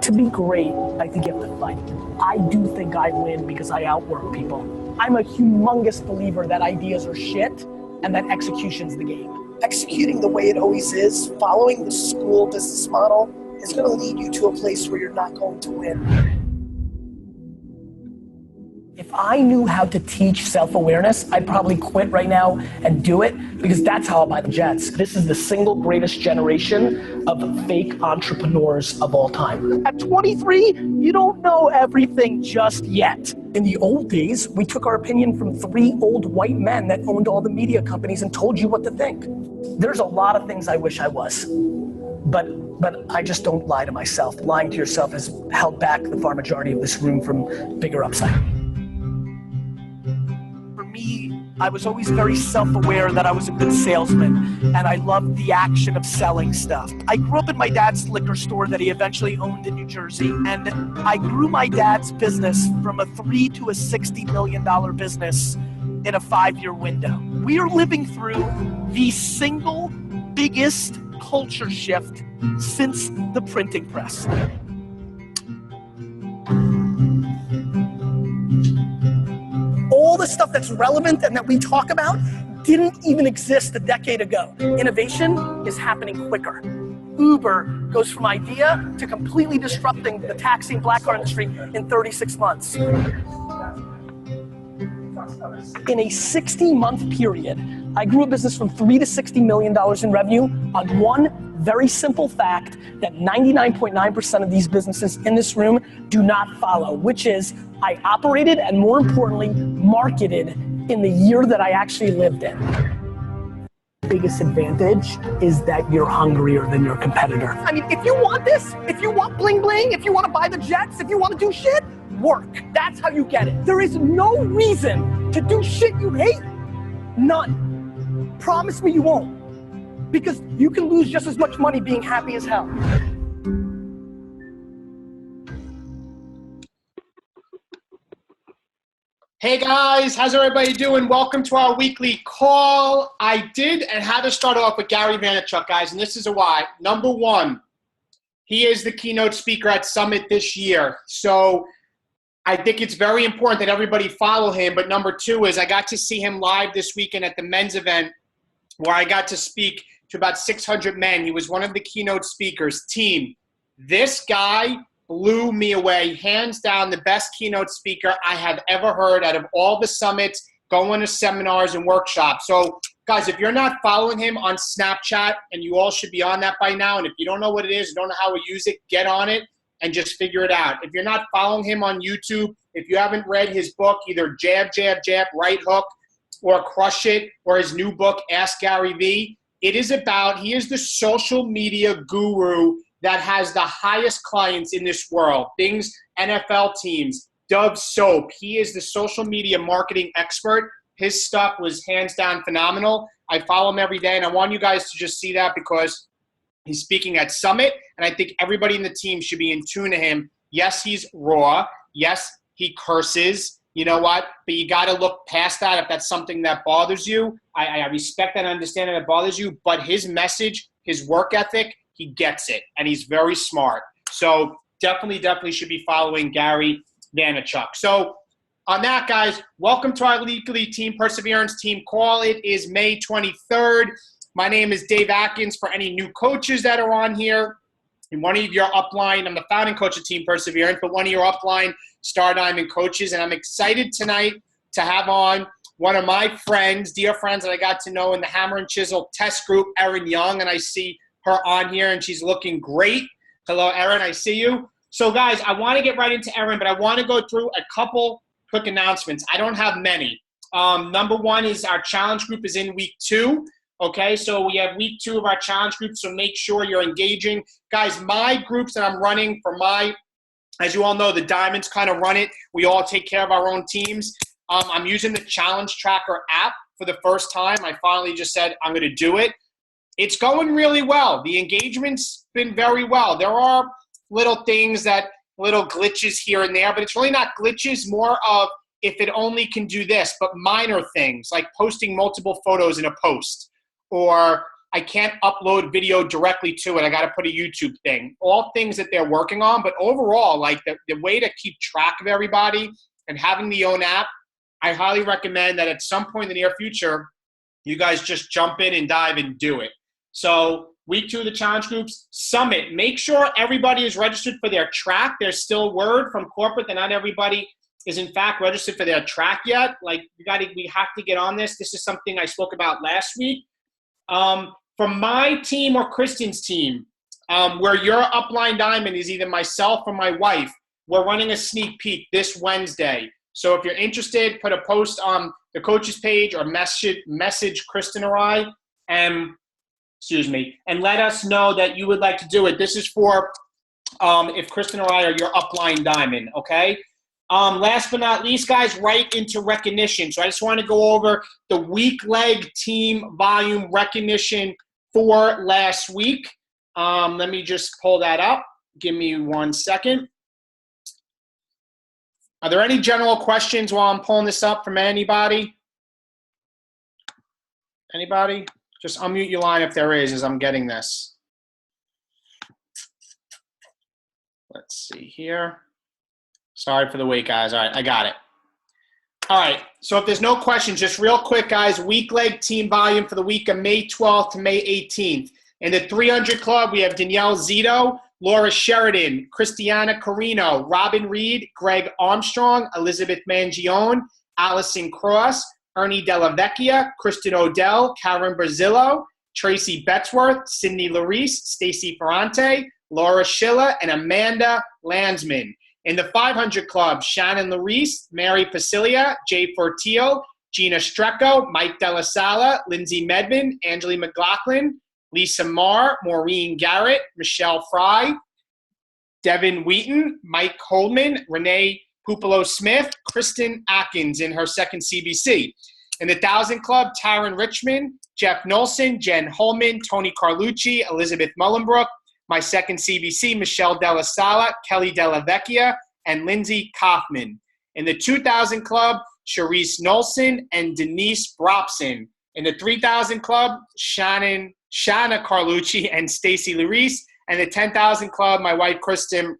To be great, I think you have to fight. I do think I win because I outwork people. I'm a humongous believer that ideas are shit and that execution's the game. Executing the way it always is, following the school business model, is going to lead you to a place where you're not going to win. If I knew how to teach self-awareness, I'd probably quit right now and do it because that's how I'll buy the jets. This is the single greatest generation of fake entrepreneurs of all time. At 23, you don't know everything just yet. In the old days, we took our opinion from 3 old white men that owned all the media companies and told you what to think. There's a lot of things I wish I was, but I just don't lie to myself. Lying to yourself has held back the far majority of this room from bigger upside. I was always very self-aware that I was a good salesman, and I loved the action of selling stuff. I grew up in my dad's liquor store that he eventually owned in New Jersey, and I grew my dad's business from a $3 to a $60 million business in a 5-year window. We are living through the single biggest culture shift since the printing press. All the stuff that's relevant and that we talk about didn't even exist a decade ago. Innovation is happening quicker. Uber goes from idea to completely disrupting the taxi and black car industry in 36 months. In a 60-month period, I grew a business from $3 to $60 million in revenue on one very simple fact that 99.9% of these businesses in this room do not follow, which is I operated and more importantly, marketed in the year that I actually lived in. Biggest advantage is that you're hungrier than your competitor. I mean, if you want this, if you want bling bling, if you want to buy the jets, if you want to do shit, work. That's how you get it. There is no reason to do shit you hate. None. Promise me you won't. Because you can lose just as much money being happy as hell. Hey guys, how's everybody doing? Welcome to our weekly call. I did and had to start off with Gary Vaynerchuk, guys, and this is a why. Number one, he is the keynote speaker at Summit this year. So I think it's very important that everybody follow him. But number two is I got to see him live this weekend at the men's event where I got to speak to about 600 men. He was one of the keynote speakers. Team, this guy blew me away. Hands down, the best keynote speaker I have ever heard out of all the summits, going to seminars and workshops. So, guys, if you're not following him on Snapchat, and you all should be on that by now, and if you don't know what it is, don't know how to use it, get on it and just figure it out. If you're not following him on YouTube, if you haven't read his book, either Jab, Jab, Jab, Right Hook, or Crush It, or his new book, Ask Gary V, it is about, he is the social media guru that has the highest clients in this world. Things, NFL teams, Dove Soap. He is the social media marketing expert. His stuff was hands down phenomenal. I follow him every day, and I want you guys to just see that because he's speaking at Summit, and I think everybody in the team should be in tune to him. Yes, he's raw. Yes, he curses. You know what? But you got to look past that if that's something that bothers you. I respect and understand that it bothers you, but his message, his work ethic, he gets it, and he's very smart. So definitely should be following Gary Vaynerchuk. So on that, guys, welcome to our weekly Team Perseverance team call. It is May 23rd. My name is Dave Atkins. For any new coaches that are on here, and one of your upline, I'm the founding coach of Team Perseverance, but one of your upline Star Diamond coaches, and I'm excited tonight to have on one of my friends, dear friends that I got to know in the Hammer and Chisel test group, Erin Young, and I see her on here, and she's looking great. Hello, Erin, I see you. So, guys, I want to get right into Erin, but I want to go through a couple quick announcements. I don't have many. Number one is our challenge group is in week 2. Okay, so we have week 2 of our challenge group, so make sure you're engaging. Guys, my groups that I'm running for as you all know, the Diamonds kind of run it. We all take care of our own teams. I'm using the Challenge Tracker app for the first time. I finally just said I'm going to do it. It's going really well. The engagement's been very well. There are little things little glitches here and there, but it's really not glitches, more of if it only can do this, but minor things like posting multiple photos in a post or I can't upload video directly to it. I got to put a YouTube thing. All things that they're working on. But overall, like the way to keep track of everybody and having the own app, I highly recommend that at some point in the near future, you guys just jump in and dive and do it. So week 2 of the challenge groups, Summit. Make sure everybody is registered for their track. There's still word from corporate that not everybody is in fact registered for their track yet. Like we have to get on this. This is something I spoke about last week. From my team or Kristen's team, where your upline diamond is either myself or my wife, we're running a sneak peek this Wednesday. So if you're interested, put a post on the coach's page or message Kristen or I, and let us know that you would like to do it. This is for if Kristen or I are your upline diamond, okay? Last but not least, guys, right into recognition. So I just want to go over the weak leg team volume recognition for last week. Let me just pull that up. Give me 1 second. Are there any general questions while I'm pulling this up from anybody? Anybody? Just unmute your line if there is, as I'm getting this. Let's see here. Sorry for the wait, guys. All right, I got it. All right, so if there's no questions, just real quick, guys, weak leg team volume for the week of May 12th to May 18th. In the 300 club, we have Danielle Zito, Laura Sheridan, Christiana Carino, Robin Reed, Greg Armstrong, Elizabeth Mangione, Allison Cross, Ernie Della Vecchia, Kristen Odell, Karen Brazillo, Tracy Betzworth, Cindy Larice, Stacy Ferrante, Laura Schiller, and Amanda Landsman. In the 500 club, Shannon Larice, Mary Pasilia, Jay Fortio, Gina Strecco, Mike Della Sala, Lindsay Medvin, Angeli McLaughlin, Lisa Marr, Maureen Garrett, Michelle Fry, Devin Wheaton, Mike Coleman, Renee Pupolo-Smith, Kristen Atkins in her second CBC. In the 1,000 club, Taryn Richmond, Jeff Nolson, Jen Holman, Tony Carlucci, Elizabeth Mullenbrook, my second CBC, Michelle Della Sala, Kelly Della Vecchia, and Lindsay Kaufman. In the 2,000 club, Sharice Nolson and Denise Bropson. In the 3,000 club, Shanna Carlucci and Stacy Larice. And the 10,000 club, my wife Kristen,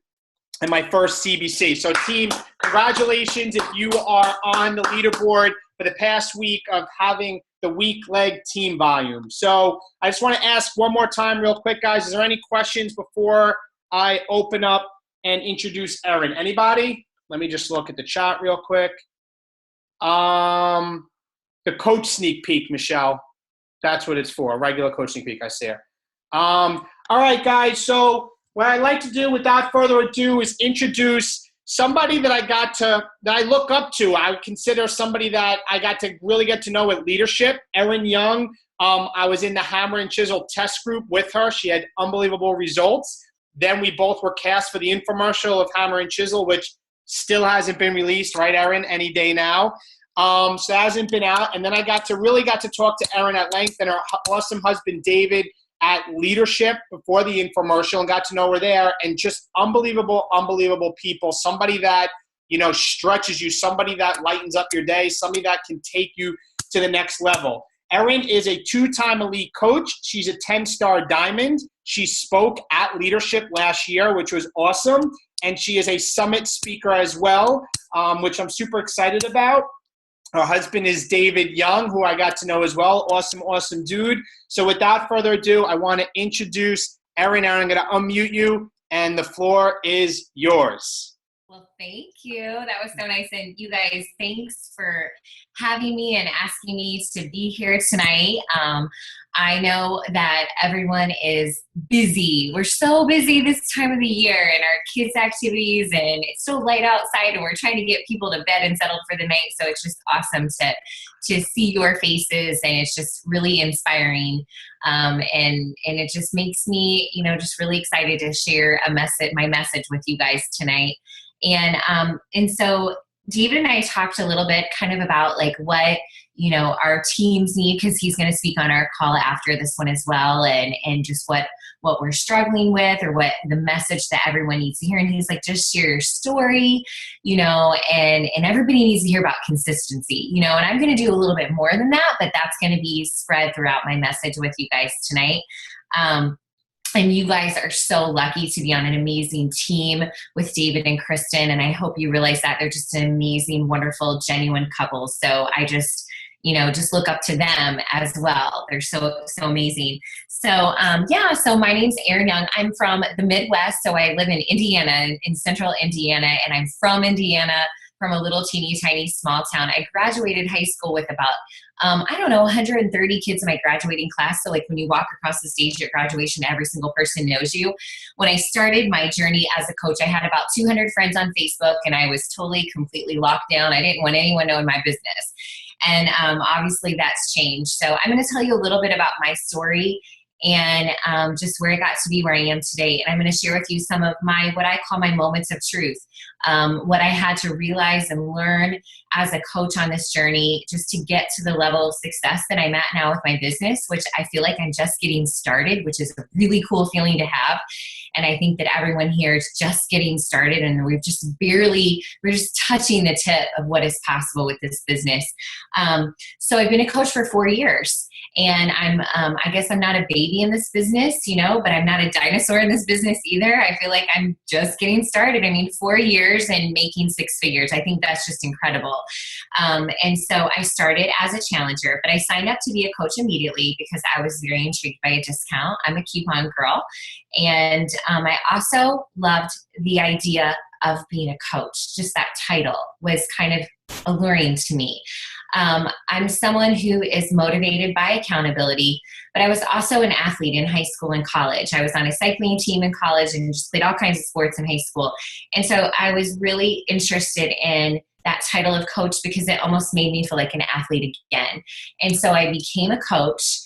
and my first CBC. So team, congratulations if you are on the leaderboard for the past week of having the weak leg team volume. So I just want to ask one more time real quick, guys, is there any questions before I open up and introduce Erin? Anybody? Let me just look at the chat real quick. The coach sneak peek, Michelle. That's what it's for, regular coach sneak peek, I see her. All right, guys, so what I'd like to do without further ado is introduce somebody that I look up to. I would consider somebody that I got to really get to know with leadership. Erin Young, I was in the Hammer and Chisel test group with her. She had unbelievable results. Then we both were cast for the infomercial of Hammer and Chisel, which still hasn't been released, right, Erin? Any day now. So that hasn't been out. And then I really got to talk to Erin at length and her awesome husband, David, at leadership before the infomercial, and got to know her there. And just unbelievable, unbelievable people. Somebody that, stretches you, somebody that lightens up your day, somebody that can take you to the next level. Erin is a 2-time elite coach. She's a 10-star diamond. She spoke at leadership last year, which was awesome. And she is a summit speaker as well, which I'm super excited about. Her husband is David Young, who I got to know as well. Awesome, awesome dude. So without further ado, I want to introduce Erin. Erin, I'm going to unmute you, and the floor is yours. Well, thank you. That was so nice. And you guys, thanks for having me and asking me to be here tonight. I know that everyone is busy. We're so busy this time of the year and our kids' activities, and it's so light outside, and we're trying to get people to bed and settled for the night. So it's just awesome to see your faces, and it's just really inspiring. And it just makes me, just really excited to share my message with you guys tonight. And so David and I talked a little bit kind of about like what, our teams need, because he's going to speak on our call after this one as well, and just what we're struggling with, or what the message that everyone needs to hear. And he's like, just share your story, and everybody needs to hear about consistency, and I'm going to do a little bit more than that, but that's going to be spread throughout my message with you guys tonight. And you guys are so lucky to be on an amazing team with David and Kristen. And I hope you realize that they're just an amazing, wonderful, genuine couple. So I just look up to them as well. They're so amazing. So, so my name's Erin Young. I'm from the Midwest. So I live in Indiana, in central Indiana, and I'm from Indiana, from a little teeny tiny small town. I graduated high school with about, 130 kids in my graduating class. So like when you walk across the stage at graduation, every single person knows you. When I started my journey as a coach, I had about 200 friends on Facebook, and I was totally, completely locked down. I didn't want anyone knowing my business. And obviously that's changed. So I'm going to tell you a little bit about my story and just where I got to be where I am today. And I'm going to share with you some of what I call my moments of truth, what I had to realize and learn as a coach on this journey, just to get to the level of success that I'm at now with my business, which I feel like I'm just getting started, which is a really cool feeling to have. And I think that everyone here is just getting started, and we're just touching the tip of what is possible with this business. So I've been a coach for 4 years. And I guess I'm not a baby in this business, but I'm not a dinosaur in this business either. I feel like I'm just getting started. I mean, 4 years and making 6 figures. I think that's just incredible. And so I started as a challenger, but I signed up to be a coach immediately because I was very intrigued by a discount. I'm a coupon girl. And I also loved the idea of being a coach. Just that title was kind of alluring to me. I'm someone who is motivated by accountability, but I was also an athlete in high school and college. I was on a cycling team in college and just played all kinds of sports in high school. And so I was really interested in that title of coach because it almost made me feel like an athlete again. And so I became a coach.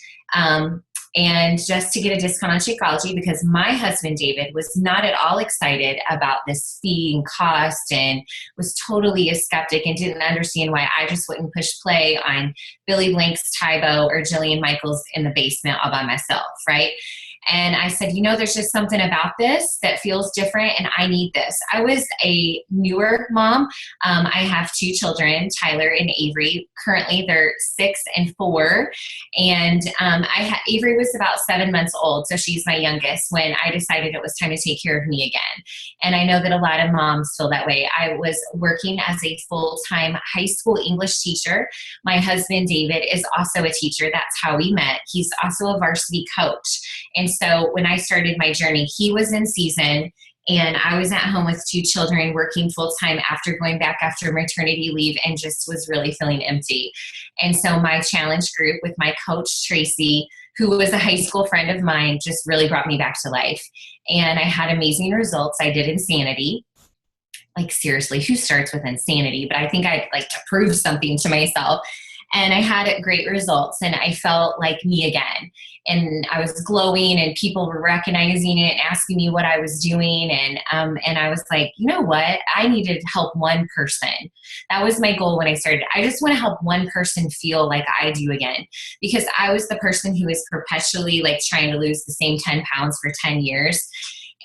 And just to get a discount on Shakeology, because my husband, David, was not at all excited about this fee and cost, and was totally a skeptic and didn't understand why I just wouldn't push play on Billy Blank's Tybo or Jillian Michaels in the basement all by myself, right? And I said, there's just something about this that feels different, and I need this. I was a newer mom. I have 2 children, Tyler and Avery. Currently, they're 6 and 4. And Avery was about 7 months old, so she's my youngest, when I decided it was time to take care of me again. And I know that a lot of moms feel that way. I was working as a full-time high school English teacher. My husband, David, is also a teacher. That's how we met. He's also a varsity coach. And so when I started my journey, he was in season, and I was at home with 2 children working full-time after going back after maternity leave, and just was really feeling empty. And so my challenge group with my coach, Tracy, who was a high school friend of mine, just really brought me back to life. And I had amazing results. I did Insanity. Like, seriously, who starts with Insanity? But I think I'd like to prove something to myself. And I had great results, and I felt like me again. And I was glowing, and people were recognizing it and asking me what I was doing. And I was like, you know what? I needed to help one person. That was my goal when I started. I just want to help one person feel like I do again, because I was the person who was perpetually like trying to lose the same 10 pounds for 10 years.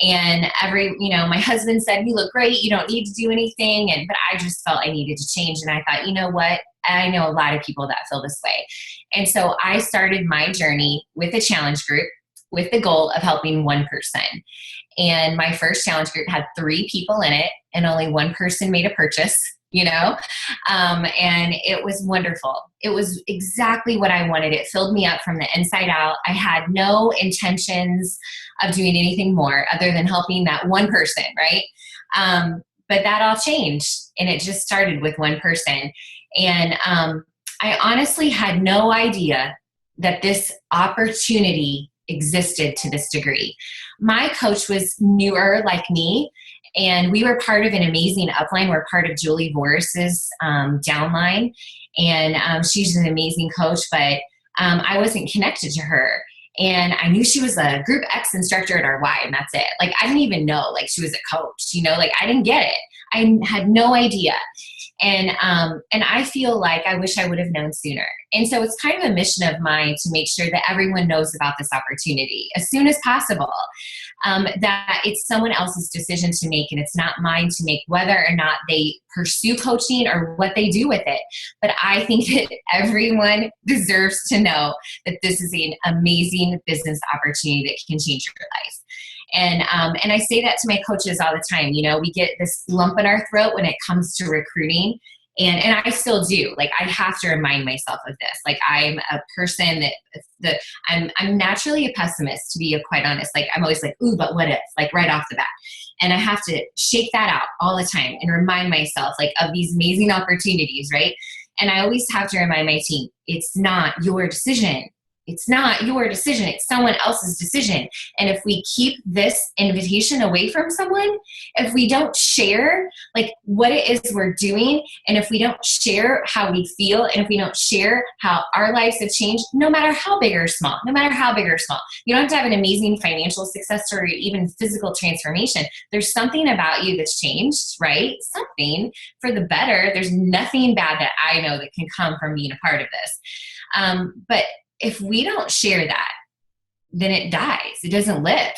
And my husband said, you look great. You don't need to do anything. But I just felt I needed to change. And I thought, you know what? I know a lot of people that feel this way. And so I started my journey with a challenge group with the goal of helping one person. And my first challenge group had 3 people in it, and only one person made a purchase, and it was wonderful. It was exactly what I wanted. It filled me up from the inside out. I had no intentions of doing anything more other than helping that one person, right? But that all changed, and it just started with one person. And I honestly had no idea that this opportunity existed to this degree. My coach was newer like me, and we were part of an amazing upline. We're part of Julie Voris's downline, and she's an amazing coach, but I wasn't connected to her. And I knew she was a Group X instructor at our Y, and that's it. Like, I didn't even know, like, she was a coach, like, I didn't get it. I had no idea. And I feel like I wish I would have known sooner. And so it's kind of a mission of mine to make sure that everyone knows about this opportunity as soon as possible, that it's someone else's decision to make and it's not mine to make whether or not they pursue coaching or what they do with it. But I think that everyone deserves to know that this is an amazing business opportunity that can change your life. And I say that to my coaches all the time. You know, we get this lump in our throat when it comes to recruiting. And I still do. Like, I have to remind myself of this. Like, I'm a person that I'm naturally a pessimist, to be quite honest. Like, I'm always like, ooh, but what if? Like, right off the bat. And I have to shake that out all the time and remind myself, like, of these amazing opportunities, right? And I always have to remind my team, it's not your decision. It's not your decision. It's someone else's decision. And if we keep this invitation away from someone, if we don't share like what it is we're doing, and if we don't share how we feel, and if we don't share how our lives have changed, no matter how big or small, you don't have to have an amazing financial success or even physical transformation. There's something about you that's changed, right? Something for the better. There's nothing bad that I know that can come from being a part of this. But if we don't share that, then it dies. It doesn't live.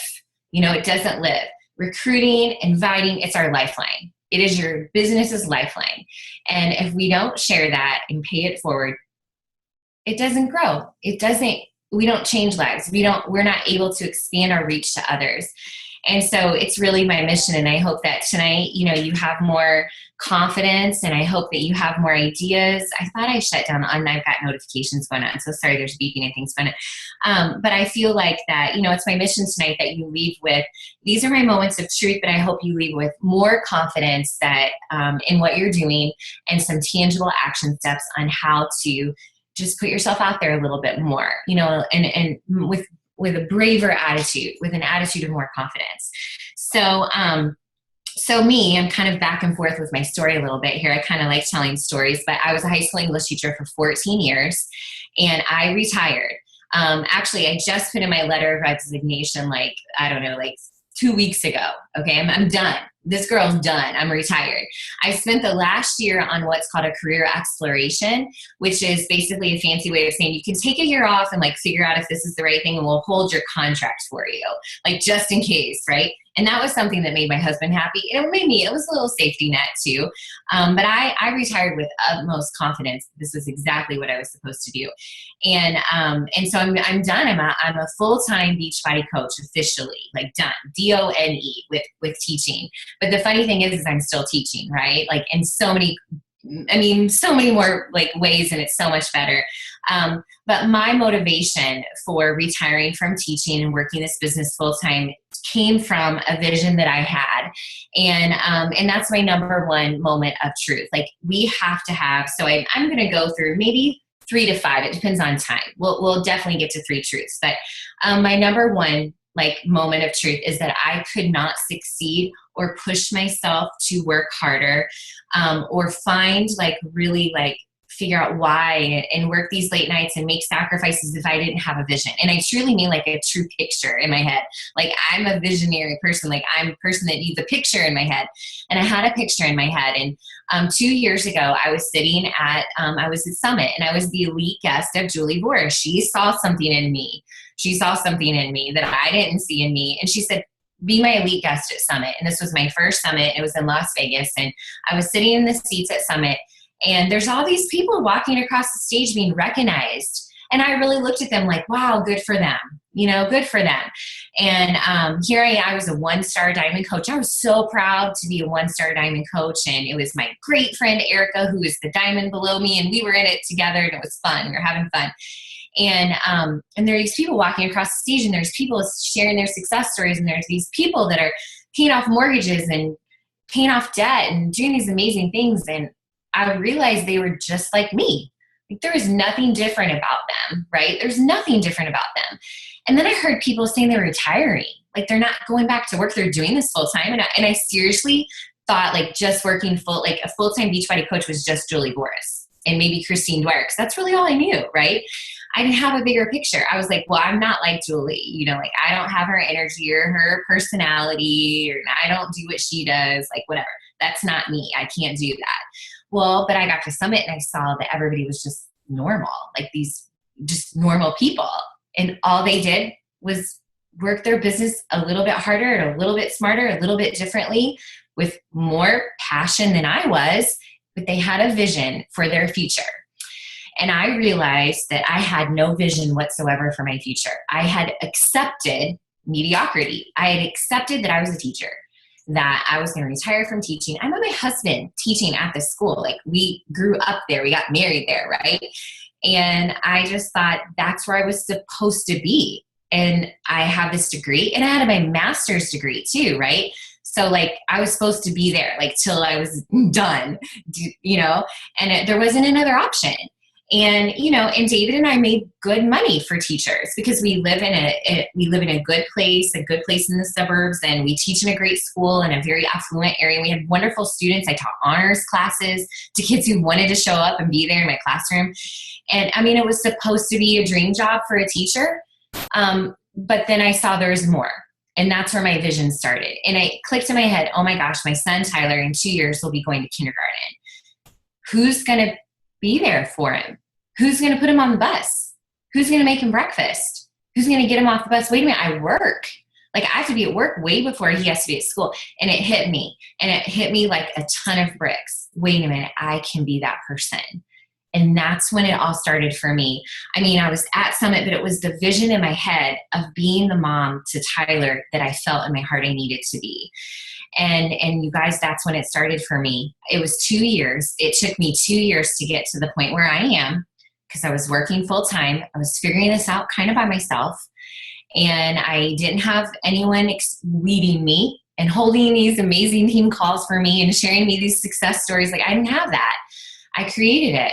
It doesn't live. Recruiting, inviting, it's our lifeline. It is your business's lifeline. And if we don't share that and pay it forward, it doesn't grow. We don't change lives. We're not able to expand our reach to others. And so it's really my mission. And I hope that tonight, you have more confidence, and I hope that you have more ideas. I thought I shut down and I've got notifications going on. So sorry, there's beeping and things going on. But I feel like that, it's my mission tonight that you leave with, these are my moments of truth, but I hope you leave with more confidence that in what you're doing, and some tangible action steps on how to just put yourself out there a little bit more, and with a braver attitude, with an attitude of more confidence. So me, I'm kind of back and forth with my story a little bit here. I kind of like telling stories, but I was a high school English teacher for 14 years, and I retired. Actually, I just put in my letter of resignation, like 2 weeks ago. Okay, I'm done. This girl's done. I'm retired. I spent the last year on what's called a career exploration, which is basically a fancy way of saying you can take a year off and figure out if this is the right thing, and we'll hold your contract for you, just in case, right? And that was something that made my husband happy. And it was a little safety net too. But I retired with utmost confidence. This was exactly what I was supposed to do. And so I'm done. I'm a full-time Beachbody coach officially, done, DONE with teaching. But the funny thing is I'm still teaching, right? In so many more ways, and it's so much better. But my motivation for retiring from teaching and working this business full time came from a vision that I had. And that's my number one moment of truth. We have to have, so I'm going to go through maybe 3 to 5. It depends on time. We'll definitely get to 3 truths. But my number one moment of truth is that I could not succeed or push myself to work harder, or find really figure out why and work these late nights and make sacrifices if I didn't have a vision. And I truly mean a true picture in my head. I'm a visionary person. I'm a person that needs a picture in my head. And I had a picture in my head. And 2 years ago, I was sitting at, I was at Summit, and I was the elite guest of Julie Boer. She saw something in me. She saw something in me that I didn't see in me. And she said, be my elite guest at Summit. And this was my first Summit. It was in Las Vegas. And I was sitting in the seats at Summit, and there's all these people walking across the stage being recognized. And I really looked at them wow, good for them, good for them. And here I was a 1-star diamond coach. I was so proud to be a 1-star diamond coach. And it was my great friend, Erica, who is the diamond below me. And we were in it together, and it was fun. We were having fun. And there are these people walking across the stage, and there's people sharing their success stories, and there's these people that are paying off mortgages and paying off debt and doing these amazing things. And I realized they were just like me. There was nothing different about them, right? There's nothing different about them. And then I heard people saying they're retiring. They're not going back to work. They're doing this full time. And I seriously thought just working a full-time Beachbody coach was just Julie Boris and maybe Christine Dwyer, because that's really all I knew, right? I didn't have a bigger picture. I was well, I'm not like Julie, I don't have her energy or her personality, or I don't do what she does, whatever. That's not me. I can't do that. Well, but I got to Summit and I saw that everybody was just normal, like these just normal people. And all they did was work their business a little bit harder and a little bit smarter, a little bit differently, with more passion than I was, but they had a vision for their future. And I realized that I had no vision whatsoever for my future. I had accepted mediocrity. I had accepted that I was a teacher, that I was going to retire from teaching. I met my husband teaching at this school. Like, we grew up there. We got married there, right? And I just thought that's where I was supposed to be. And I have this degree, and I had my master's degree too, right? So like, I was supposed to be there like till I was done, and there wasn't another option. And, and David and I made good money for teachers because we live in a good place in the suburbs, and we teach in a great school in a very affluent area. We had wonderful students. I taught honors classes to kids who wanted to show up and be there in my classroom. And I mean, it was supposed to be a dream job for a teacher. But then I saw there was more. And that's where my vision started. And it clicked in my head, oh my gosh, my son Tyler in 2 years will be going to kindergarten. Who's going to be there for him? Who's going to put him on the bus? Who's going to make him breakfast? Who's going to get him off the bus? Wait a minute, I work. Like, I have to be at work way before he has to be at school. And it hit me. And it hit me like a ton of bricks. Wait a minute, I can be that person. And that's when it all started for me. I mean, I was at Summit, but it was the vision in my head of being the mom to Tyler that I felt in my heart I needed to be. And you guys, that's when it started for me. It was 2 years. It took me 2 years to get to the point where I am, because I was working full time. I was figuring this out kind of by myself. And I didn't have anyone leading me and holding these amazing team calls for me and sharing me these success stories. Like, I didn't have that. I created it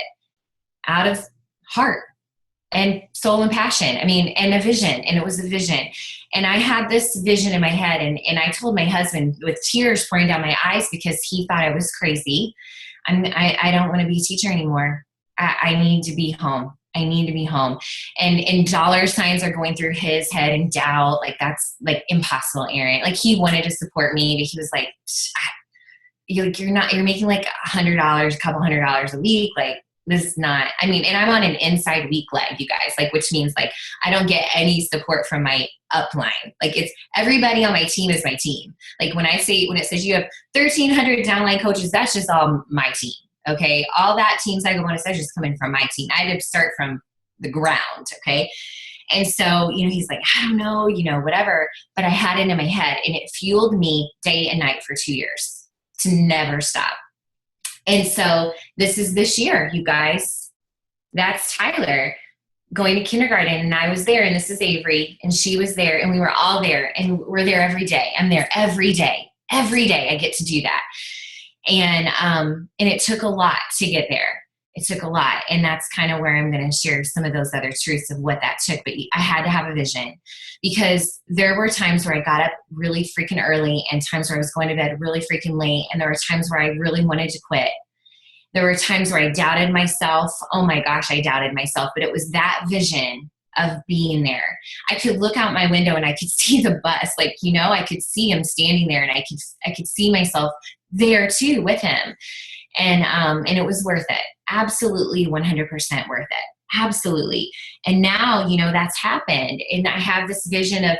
out of heart and soul and passion. I mean, and a vision. And it was a vision. And I had this vision in my head. And I told my husband with tears pouring down my eyes because he thought I was crazy. I don't want to be a teacher anymore. I need to be home. I need to be home. And dollar signs are going through his head and doubt. Like, that's like impossible, Erin. Like, he wanted to support me, but he was like, you're making like $100, a couple $100 a week. Like, this is not, I mean, and I'm on an inside weak leg, you guys, like, which means like, I don't get any support from my upline. Like, it's everybody on my team is my team. Like, when it says you have 1,300 downline coaches, that's just all my team. Okay. All that team cycle bonus is just coming from my team. I had to start from the ground. Okay. And so, he's like, I don't know, whatever, but I had it in my head, and it fueled me day and night for 2 years to never stop. And so this is this year, you guys. That's Tyler going to kindergarten, and I was there, and this is Avery, and she was there, and we were all there, and we're there every day. I'm there every day. Every day I get to do that. And it took a lot to get there. It took a lot. And that's kind of where I'm going to share some of those other truths of what that took. But I had to have a vision, because there were times where I got up really freaking early and times where I was going to bed really freaking late. And there were times where I really wanted to quit. There were times where I doubted myself. Oh my gosh, I doubted myself. But it was that vision of being there. I could look out my window and I could see the bus. Like, I could see him standing there, and I could see myself there too with him. And it was worth it. Absolutely 100% worth it. Absolutely. And now, that's happened. And I have this vision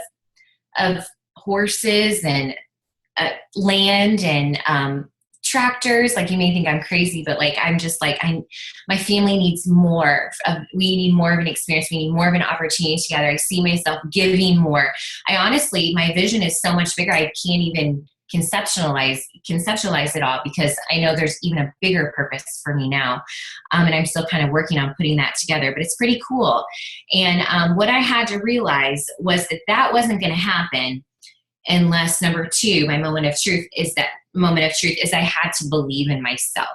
of horses and land and tractors. Like, you may think I'm crazy, but like, I'm just like, my family needs more. We need more of an experience. We need more of an opportunity together. I see myself giving more. My vision is so much bigger. I can't even conceptualize it all, because I know there's even a bigger purpose for me now. And I'm still kind of working on putting that together, but it's pretty cool. And what I had to realize was that wasn't going to happen unless, number two, my moment of truth is I had to believe in myself,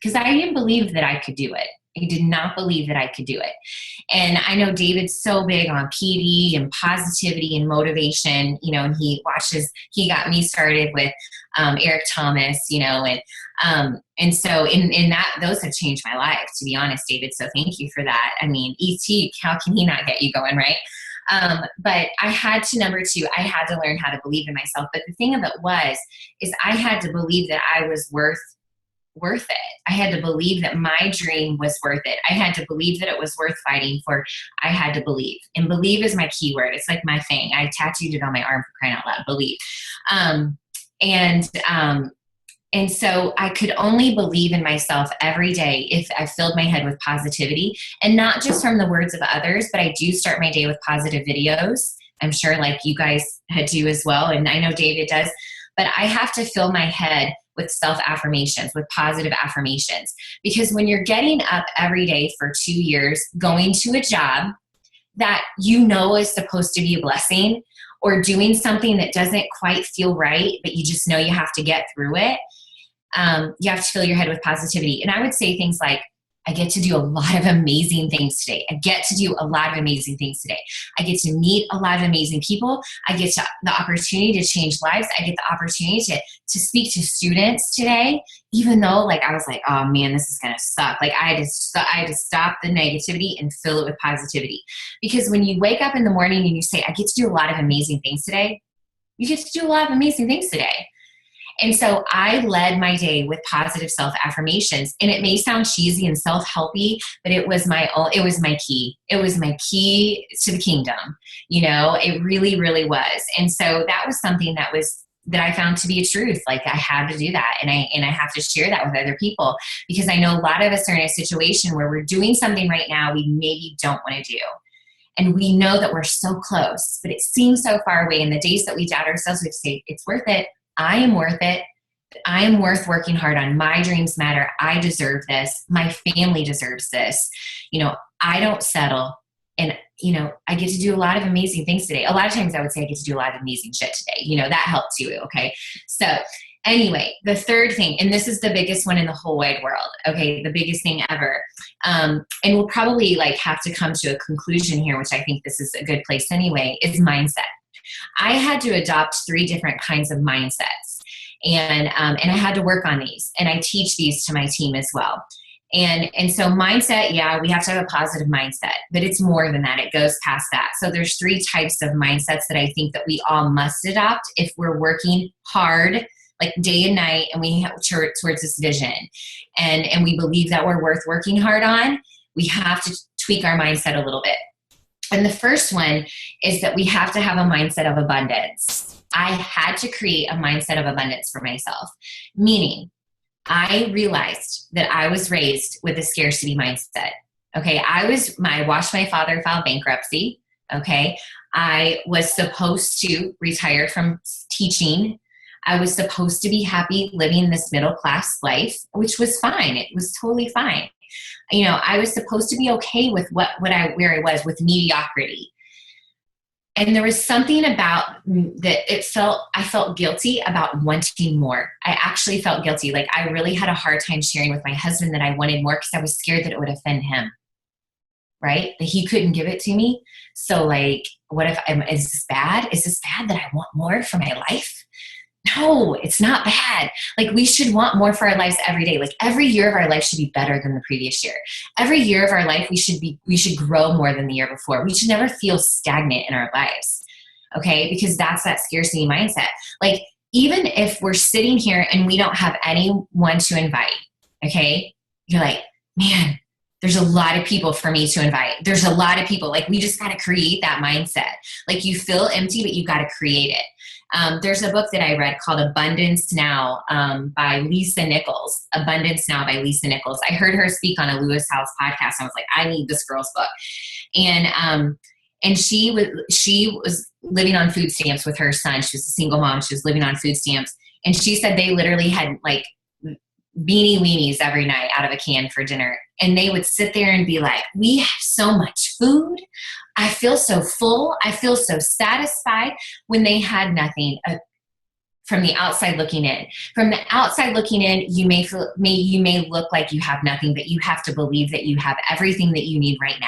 because I didn't believe that I could do it. I did not believe that I could do it. And I know David's so big on PD and positivity and motivation, and he got me started with Eric Thomas, and so in that, those have changed my life, to be honest, David. So thank you for that. I mean, ET, how can he not get you going, right? But I had to, number two, I had to learn how to believe in myself. But the thing of it is I had to believe that I was worth worth it. I had to believe that my dream was worth it. I had to believe that it was worth fighting for. I had to believe. And believe is my key word. It's like my thing. I tattooed it on my arm, for crying out loud, believe. And so I could only believe in myself every day if I filled my head with positivity, and not just from the words of others, but I do start my day with positive videos. I'm sure like you guys do as well. And I know David does, but I have to fill my head with self-affirmations, with positive affirmations. Because when you're getting up every day for 2 years, going to a job that you know is supposed to be a blessing, or doing something that doesn't quite feel right, but you just know you have to get through it, you have to fill your head with positivity. And I would say things like, I get to do a lot of amazing things today. I get to do a lot of amazing things today. I get to meet a lot of amazing people. I get the opportunity to change lives. I get the opportunity to speak to students today, even though like I was like, oh man, this is gonna suck. Like I had to stop the negativity and fill it with positivity. Because when you wake up in the morning and you say, I get to do a lot of amazing things today, you get to do a lot of amazing things today. And so I led my day with positive self-affirmations. And it may sound cheesy and self-helpy, but it was my key. It was my key to the kingdom. You know, it really, really was. And so that was something that I found to be a truth. Like I had to do that. And I have to share that with other people, because I know a lot of us are in a situation where we're doing something right now we maybe don't want to do. And we know that we're so close, but it seems so far away. And the days that we doubt ourselves, we say, it's worth it. I am worth it. I am worth working hard on. My dreams matter. I deserve this. My family deserves this. You know, I don't settle. And, you know, I get to do a lot of amazing things today. A lot of times I would say I get to do a lot of amazing shit today. You know, that helps you. Okay. So anyway, the third thing, and this is the biggest one in the whole wide world. Okay. The biggest thing ever. And we'll probably like have to come to a conclusion here, which I think this is a good place anyway, is mindset. I had to adopt 3 different kinds of mindsets, and I had to work on these, and I teach these to my team as well. And so mindset, yeah, we have to have a positive mindset, but it's more than that. It goes past that. So there's 3 types of mindsets that I think that we all must adopt if we're working hard, like day and night, and we have towards this vision, and we believe that we're worth working hard on. We have to tweak our mindset a little bit. And the first one is that we have to have a mindset of abundance. I had to create a mindset of abundance for myself, meaning I realized that I was raised with a scarcity mindset. Okay. I watched my father file bankruptcy. Okay. I was supposed to retire from teaching. I was supposed to be happy living this middle class life, which was fine. It was totally fine. You know, I was supposed to be okay with where I was with mediocrity. And there was something about that I felt guilty about wanting more. I actually felt guilty. Like I really had a hard time sharing with my husband that I wanted more because I was scared that it would offend him, right? That he couldn't give it to me. So like, what if, is this bad? Is this bad that I want more for my life? No, it's not bad. Like we should want more for our lives every day. Like every year of our life should be better than the previous year. Every year of our life, we should grow more than the year before. We should never feel stagnant in our lives. Okay. Because that's that scarcity mindset. Like even if we're sitting here and we don't have anyone to invite, okay, you're like, man, there's a lot of people for me to invite. There's a lot of people. Like we just got to create that mindset. Like you feel empty, but you got to create it. There's a book that I read called Abundance Now by Lisa Nichols. Abundance Now by Lisa Nichols. I heard her speak on a Lewis House podcast. I was like, I need this girl's book. And she was living on food stamps with her son. She was a single mom. She was living on food stamps. And she said they literally had like beanie weenies every night out of a can for dinner. And they would sit there and be like, we have so much food. I feel so full. I feel so satisfied, when they had nothing from the outside looking in. From the outside looking in, you may look like you have nothing, but you have to believe that you have everything that you need right now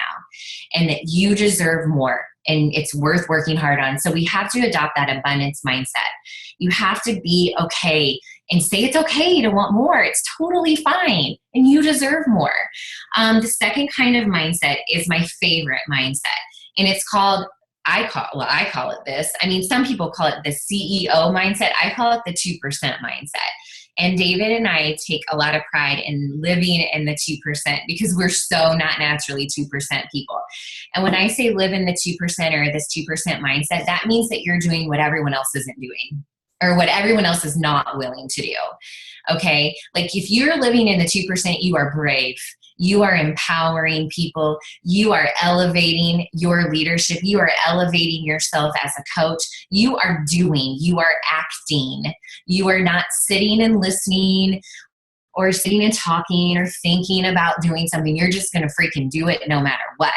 and that you deserve more and it's worth working hard on. So we have to adopt that abundance mindset. You have to be okay and say it's okay to want more. It's totally fine and you deserve more. The second kind of mindset is my favorite mindset. And it's called, I call it this. I mean, some people call it the CEO mindset. I call it the 2% mindset. And David and I take a lot of pride in living in the 2% because we're so not naturally 2% people. And when I say live in the 2% or this 2% mindset, that means that you're doing what everyone else isn't doing or what everyone else is not willing to do. Okay? Like if you're living in the 2%, you are brave. You are empowering people. You are elevating your leadership. You are elevating yourself as a coach. You are doing. You are acting. You are not sitting and listening or sitting and talking or thinking about doing something. You're just going to freaking do it no matter what.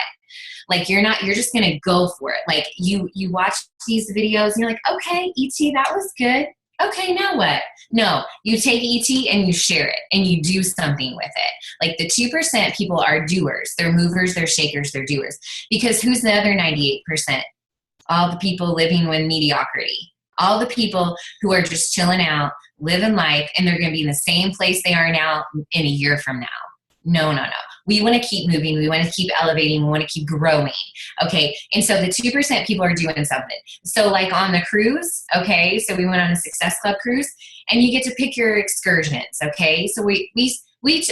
Like you're just going to go for it. Like you watch these videos and you're like, okay, ET, that was good. Okay, now what? No, you take ET and you share it and you do something with it. Like the 2% people are doers. They're movers, they're shakers, they're doers. Because who's the other 98%? All the people living with mediocrity. All the people who are just chilling out, living life, and they're going to be in the same place they are now in a year from now. No. We want to keep moving. We want to keep elevating. We want to keep growing. Okay. And so the 2% people are doing something. So like on the cruise, okay. So we went on a Success Club cruise and you get to pick your excursions. Okay. So we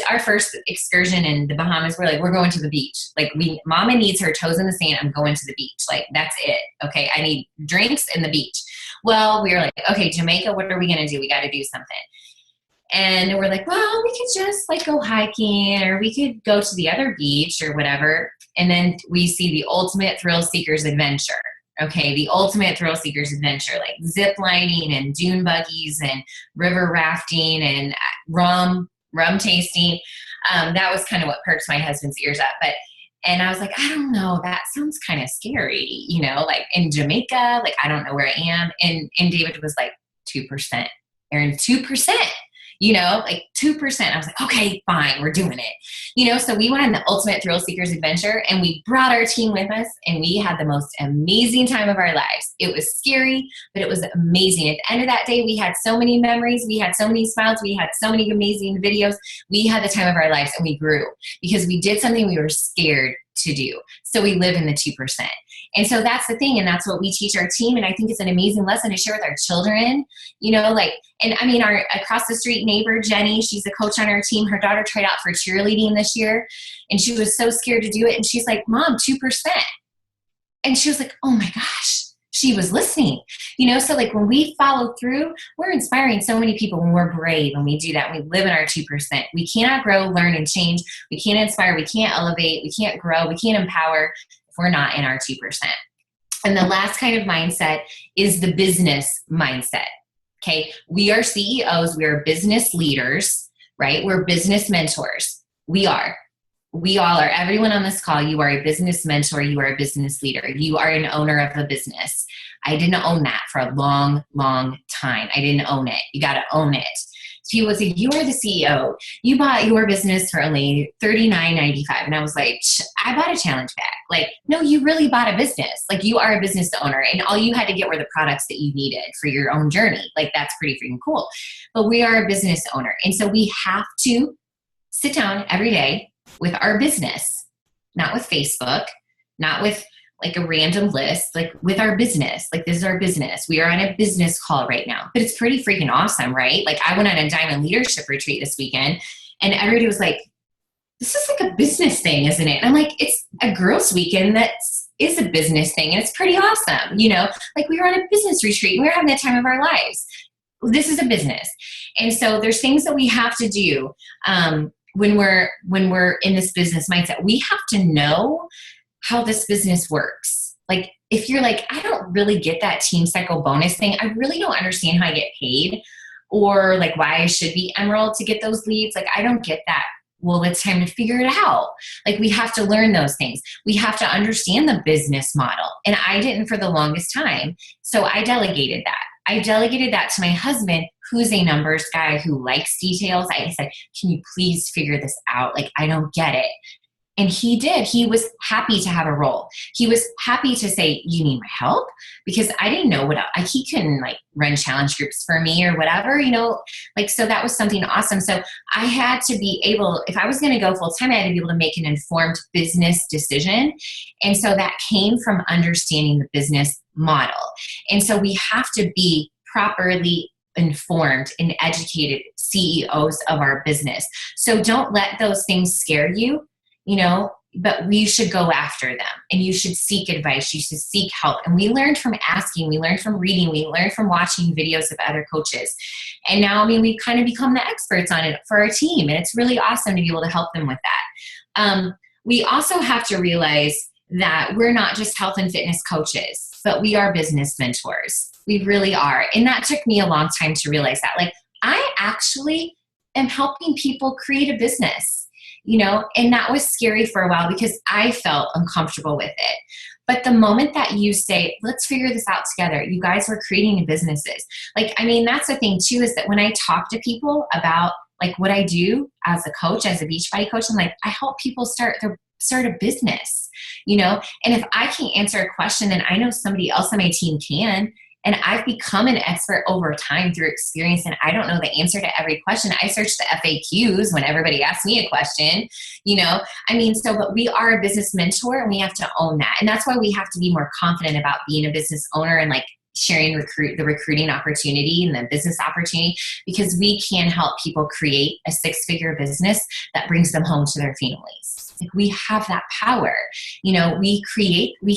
our first excursion in the Bahamas, we're going to the beach. Like mama needs her toes in the sand. I'm going to the beach. Like that's it. Okay. I need drinks and the beach. Well, we were like, okay, Jamaica, what are we going to do? We got to do something. And we're like, well, we could just like go hiking or we could go to the other beach or whatever. And then we see the ultimate thrill seekers adventure. Okay. The ultimate thrill seekers adventure, like zip lining and dune buggies and river rafting and rum tasting. That was kind of what perks my husband's ears up. And I was like, I don't know, that sounds kind of scary, like in Jamaica, like I don't know where I am. And David was like, 2%, Erin, 2%. Like 2%. I was like, okay, fine, we're doing it. So we went on the ultimate thrill seekers adventure and we brought our team with us and we had the most amazing time of our lives. It was scary, but it was amazing. At the end of that day, we had so many memories. We had so many smiles. We had so many amazing videos. We had the time of our lives and we grew because we did something we were scared to do. So we live in the 2%. And so that's the thing. And that's what we teach our team. And I think it's an amazing lesson to share with our children, our across the street neighbor, Jenny, she's a coach on our team. Her daughter tried out for cheerleading this year and she was so scared to do it. And she's like, Mom, 2%. And she was like, oh my gosh, she was listening, so like when we follow through, we're inspiring so many people when we're brave and we do that. We live in our 2%. We cannot grow, learn, and change. We can't inspire. We can't elevate. We can't grow. We can't empower if we're not in our 2%. And the last kind of mindset is the business mindset. Okay. We are CEOs. We are business leaders, right? We're business mentors. We all are. Everyone on this call, you are a business mentor. You are a business leader. You are an owner of a business. I didn't own that for a long, long time. I didn't own it. You got to own it. People would say, you are the CEO. You bought your business for only $39.95. And I was like, I bought a challenge bag. Like, no, you really bought a business. Like you are a business owner and all you had to get were the products that you needed for your own journey. Like that's pretty freaking cool. But we are a business owner. And so we have to sit down every day with our business, not with Facebook, not with like a random list, like with our business. Like this is our business. We are on a business call right now, but it's pretty freaking awesome, right? Like I went on a Diamond Leadership Retreat this weekend and everybody was like, this is like a business thing, isn't it? And I'm like, it's a girls' weekend that is a business thing and it's pretty awesome. Like we were on a business retreat and we were having the time of our lives. This is a business. And so there's things that we have to do, when we're in this business mindset. We have to know how this business works. Like if you're like, I don't really get that team cycle bonus thing. I really don't understand how I get paid or like why I should be Emerald to get those leads. Like I don't get that. Well, it's time to figure it out. Like we have to learn those things. We have to understand the business model. And I didn't for the longest time. So I delegated that. I delegated that to my husband, who's a numbers guy who likes details. I said, can you please figure this out? Like, I don't get it. And he did. He was happy to have a role. He was happy to say, you need my help? Because I didn't know he couldn't like run challenge groups for me or whatever, so that was something awesome. So I had to be able, if I was going to go full time, I had to be able to make an informed business decision. And so that came from understanding the business model. And so we have to be properly informed and educated CEOs of our business. So don't let those things scare you, but we should go after them, and you should seek advice. You should seek help. And we learned from asking, we learned from reading, we learned from watching videos of other coaches. And now, we kind of become the experts on it for our team. And it's really awesome to be able to help them with that. We also have to realize that we're not just health and fitness coaches, but we are business mentors. We really are. And that took me a long time to realize that. Like, I actually am helping people create a business. And that was scary for a while because I felt uncomfortable with it. But the moment that you say, let's figure this out together, you guys were creating businesses. That's the thing too, is that when I talk to people about what I do as a coach, as a Beachbody coach, I'm like, I help people start a business, and if I can't answer a question, then I know somebody else on my team can. And I've become an expert over time through experience, and I don't know the answer to every question. I search the FAQs when everybody asks me a question, but we are a business mentor, and we have to own that. And that's why we have to be more confident about being a business owner and sharing the recruiting opportunity and the business opportunity, because we can help people create a 6-figure business that brings them home to their families. We have that power. We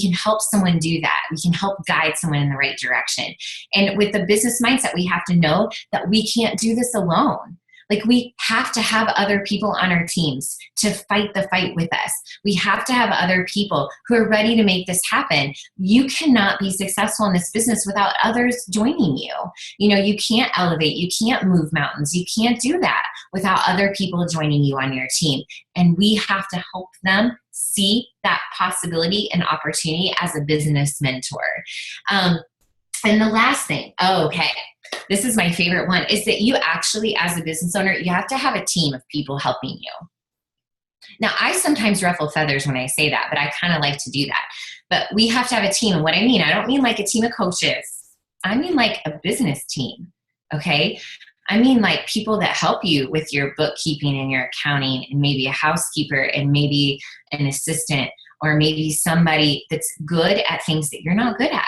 can help someone do that. We can help guide someone in the right direction. And with the business mindset, we have to know that we can't do this alone. We have to have other people on our teams to fight the fight with us. We have to have other people who are ready to make this happen. You cannot be successful in this business without others joining you. You can't elevate. You can't move mountains. You can't do that without other people joining you on your team. And we have to help them see that possibility and opportunity as a business mentor. And the last thing, this is my favorite one, is that you actually, as a business owner, you have to have a team of people helping you. Now, I sometimes ruffle feathers when I say that, but I kind of like to do that. But we have to have a team. And what I mean, I don't mean a team of coaches. I mean a business team, okay? I mean people that help you with your bookkeeping and your accounting, and maybe a housekeeper, and maybe an assistant, or maybe somebody that's good at things that you're not good at,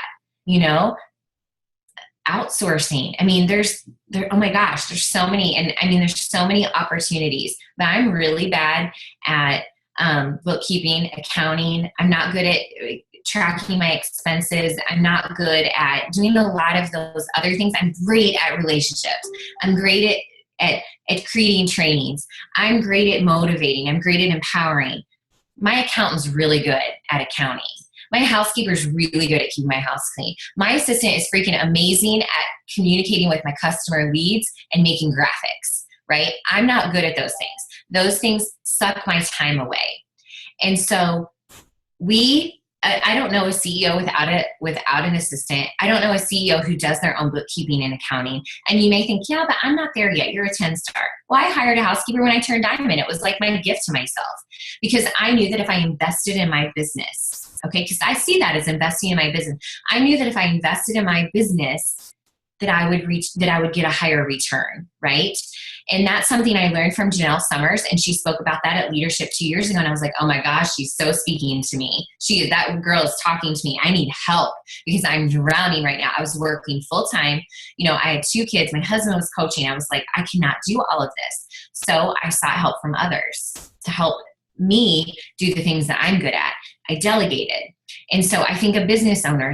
outsourcing. Oh my gosh, there's so many, and there's so many opportunities. But I'm really bad at bookkeeping, accounting. I'm not good at tracking my expenses. I'm not good at doing a lot of those other things. I'm great at relationships. I'm great at creating trainings. I'm great at motivating. I'm great at empowering. My accountant's really good at accounting. My housekeeper's really good at keeping my house clean. My assistant is freaking amazing at communicating with my customer leads and making graphics, right? I'm not good at those things. Those things suck my time away. And so I don't know a CEO without an assistant. I don't know a CEO who does their own bookkeeping and accounting. And you may think, yeah, but I'm not there yet. You're a 10-star. Well, I hired a housekeeper when I turned Diamond. It was like my gift to myself, because I knew that if I invested in my business, because I see that as investing in my business. I knew that if I invested in my business, that I would get a higher return, right? And that's something I learned from Janelle Summers, and she spoke about that at Leadership 2 years ago, and I was like, oh my gosh, she's so speaking to me. That girl is talking to me. I need help because I'm drowning right now. I was working full time. I had 2 kids. My husband was coaching. I was like, I cannot do all of this. So I sought help from others to help me do the things that I'm good at. I delegated. And so I think a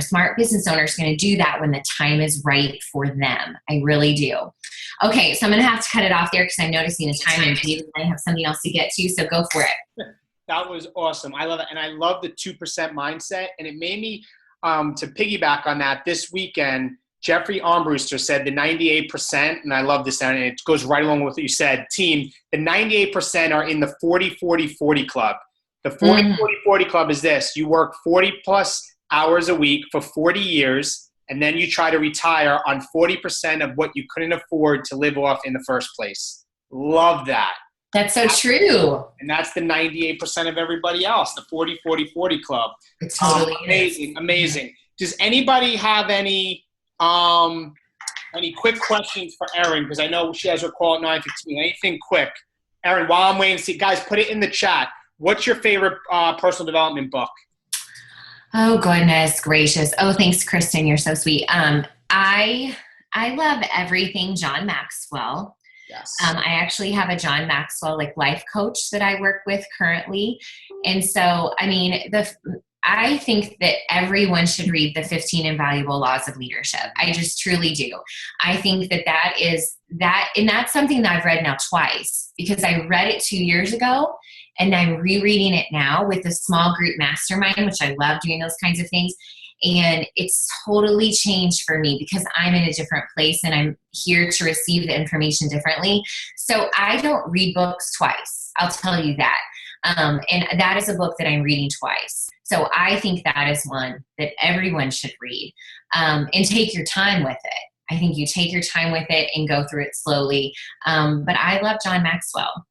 smart business owner is going to do that when the time is right for them. I really do. Okay, so I'm going to have to cut it off there because I'm noticing the time, and David and I have something else to get to, so go for it. That was awesome. I love it. And I love the 2% mindset. And it made me, to piggyback on that, this weekend, Jeffrey Armbruster said the 98%, and I love this, and it goes right along with what you said, team, the 98% are in the 40-40-40 club. The 40-40-40 club is this: you work 40 plus hours a week for 40 years, and then you try to retire on 40% of what you couldn't afford to live off in the first place. Love that. That's so true. And that's the 98% of everybody else, the 40-40-40 club. It totally amazing, amazing. Does anybody have any quick questions for Erin? Because I know she has her call at 9:15. Anything quick? Erin, while I'm waiting to see, guys, put it in the chat. What's your favorite personal development book? Oh, goodness gracious. Oh, thanks, Kristen. You're so sweet. I I love everything John Maxwell. Yes. I actually have a John Maxwell life coach that I work with currently. And so, I mean, I think that everyone should read the 15 Invaluable Laws of Leadership. I just truly do. I think that is that, and that's something that I've read now twice, because I read it 2 years ago and I'm rereading it now with a small group mastermind, which I love doing those kinds of things. And it's totally changed for me because I'm in a different place and I'm here to receive the information differently. So I don't read books twice. I'll tell you that. And that is a book that I'm reading twice. So I think that is one that everyone should read, and take your time with it. I think you take your time with it and go through it slowly. But I love John Maxwell.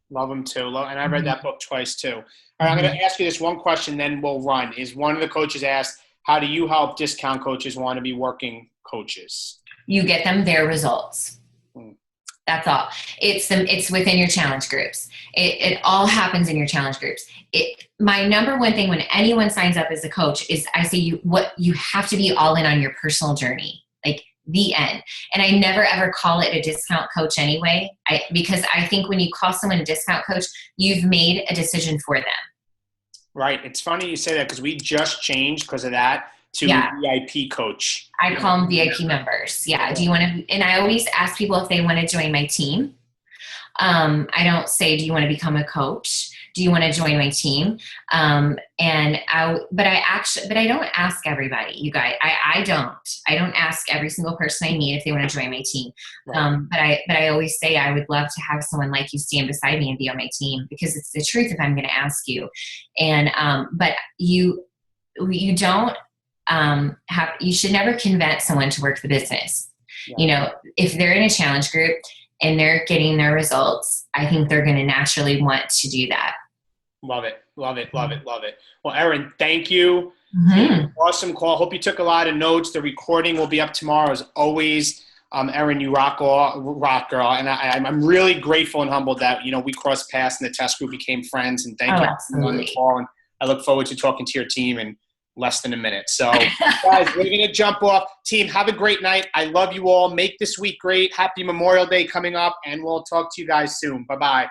Love him too. And I read that book twice too. All right, I'm going to ask you this one question, then we'll run. Is one of the coaches asked, how do you help discount coaches want to be working coaches? You get them their results. That's all. It's within your challenge groups. It all happens in your challenge groups. My number one thing when anyone signs up as a coach is I say you have to be all in on your personal journey, like the end. And I never ever call it a discount coach anyway, because I think when you call someone a discount coach, you've made a decision for them. Right. It's funny you say that because we just changed because of that to VIP coach. I call them VIP members. Yeah. Do you want to? And I always ask people if they want to join my team. I don't say, do you want to become a coach? Do you want to join my team? But I don't ask everybody, you guys. I don't ask every single person I meet if they want to join my team. Right. But I always say I would love to have someone like you stand beside me and be on my team, because it's the truth if I'm going to ask you. And but you don't you should never convince someone to work the business. Yeah. You know, if they're in a challenge group and they're getting their results, I think they're going to naturally want to do that. Love it. Love it. Love it. Love it. Well, Erin, thank you. Mm-hmm. Awesome call. Hope you took a lot of notes. The recording will be up tomorrow as always. Erin, you rock girl. And I'm really grateful and humbled that, we crossed paths in the test group, became friends, and thank you for on the call. And I look forward to talking to your team in less than a minute. So guys, we're going to jump off. Team, have a great night. I love you all. Make this week great. Happy Memorial Day coming up, and we'll talk to you guys soon. Bye-bye.